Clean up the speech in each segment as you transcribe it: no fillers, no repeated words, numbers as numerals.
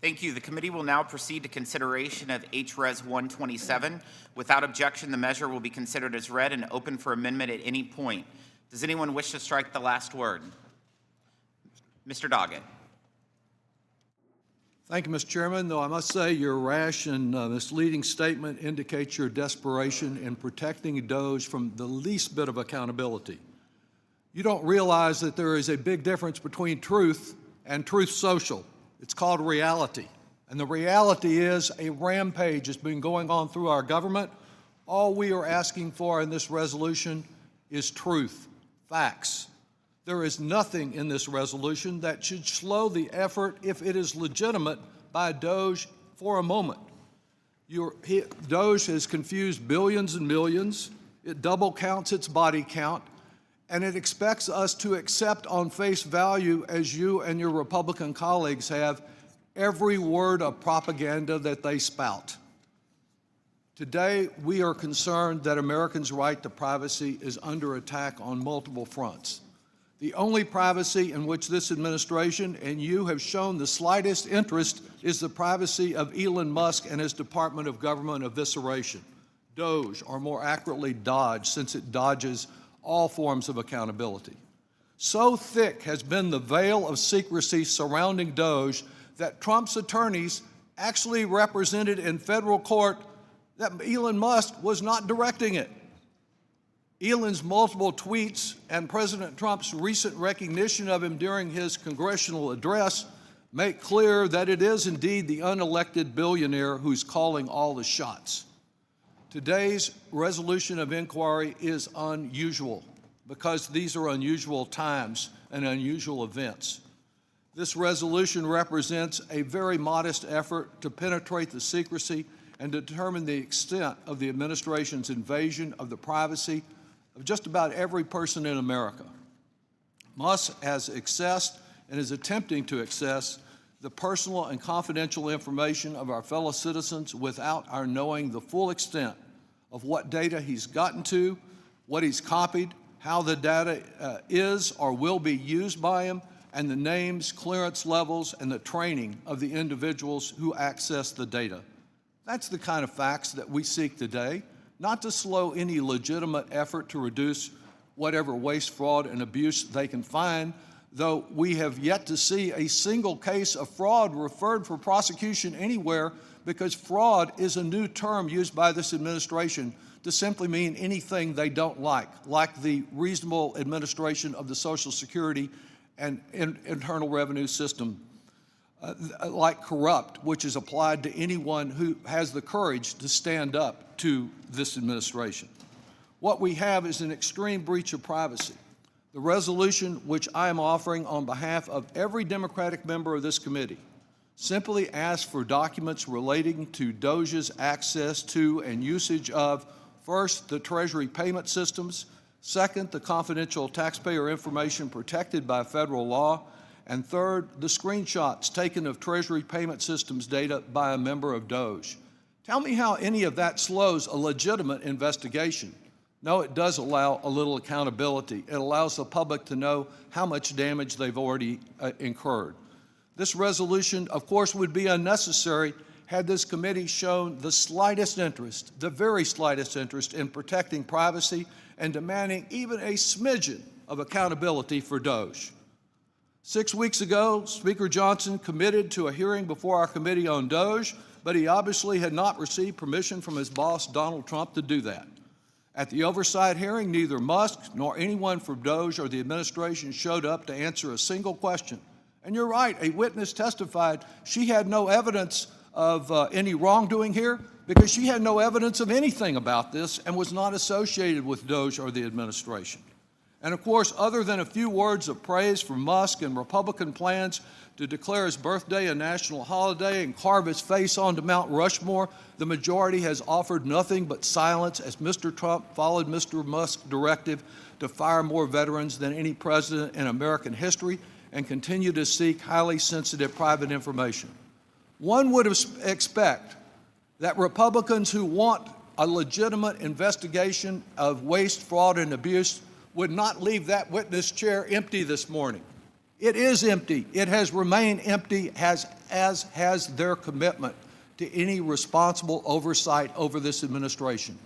Thank you. The committee will now proceed to consideration of HRes 127. Without objection, the measure will be considered as read and open for amendment at any point. Does anyone wish to strike the last word? Mr. Doggett. Thank you, Mr. Chairman. Though I must say your rash and misleading statement indicates your desperation in protecting DOGE from the least bit of accountability. You don't realize that there is a big difference between truth and truth social. It's called reality. And the reality is a rampage has been going on through our government. All we are asking for in this resolution is truth, facts. There is nothing in this resolution that should slow the effort, if it is legitimate, by DOGE for a moment. DOGE has confused billions and millions. It double counts its body count, and it expects us to accept on face value, as you and your Republican colleagues have, every word of propaganda that they spout. Today, we are concerned that Americans' right to privacy is under attack on multiple fronts. The only privacy in which this administration and you have shown the slightest interest is the privacy of Elon Musk and his Department of Government Evisceration, DOGE, or more accurately DOGE, since it dodges all forms of accountability. So thick has been the veil of secrecy surrounding DOGE that Trump's attorneys actually represented in federal court that Elon Musk was not directing it. Elon's multiple tweets and President Trump's recent recognition of him during his congressional address make clear that it is indeed the unelected billionaire who's calling all the shots. Today's resolution of inquiry is unusual because these are unusual times and unusual events. This resolution represents a very modest effort to penetrate the secrecy and determine the extent of the administration's invasion of the privacy of just about every person in America. Musk has accessed and is attempting to access the personal and confidential information of our fellow citizens without our knowing the full extent of what data he's gotten to, what he's copied, how the data is or will be used by him, and the names, clearance levels, and the training of the individuals who access the data. That's the kind of facts that we seek today, not to slow any legitimate effort to reduce whatever waste, fraud, and abuse they can find, though we have yet to see a single case of fraud referred for prosecution anywhere, because fraud is a new term used by this administration to simply mean anything they don't like the reasonable administration of the Social Security and Internal Revenue System, like corrupt, which is applied to anyone who has the courage to stand up to this administration. What we have is an extreme breach of privacy. The resolution which I am offering on behalf of every Democratic member of this committee simply asks for documents relating to DOGE's access to and usage of, first, the Treasury payment systems, second, the confidential taxpayer information protected by federal law, and third, the screenshots taken of Treasury payment systems data by a member of DOGE. Tell me how any of that slows a legitimate investigation. No, it does allow a little accountability. It allows the public to know how much damage they've already incurred. This resolution, of course, would be unnecessary had this committee shown the slightest interest, the very slightest interest in protecting privacy and demanding even a smidgen of accountability for DOGE. 6 weeks ago, Speaker Johnson committed to a hearing before our committee on DOGE, but he obviously had not received permission from his boss, Donald Trump, to do that. At the oversight hearing, neither Musk nor anyone from DOGE or the administration showed up to answer a single question. And you're right, a witness testified she had no evidence of any wrongdoing here because she had no evidence of anything about this and was not associated with DOGE or the administration. And of course, other than a few words of praise from Musk and Republican plans to declare his birthday a national holiday and carve his face onto Mount Rushmore, the majority has offered nothing but silence as Mr. Trump followed Mr. Musk's directive to fire more veterans than any president in American history and continue to seek highly sensitive private information. One would expect that Republicans who want a legitimate investigation of waste, fraud, and abuse would not leave that witness chair empty this morning. It is empty. It has remained empty, as has their commitment to any responsible oversight over this administration.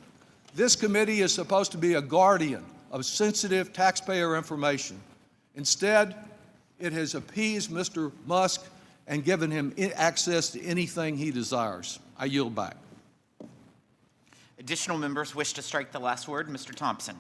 This committee is supposed to be a guardian of sensitive taxpayer information. Instead, it has appeased Mr. Musk and given him access to anything he desires. I yield back. Additional members wish to strike the last word. Mr. Thompson.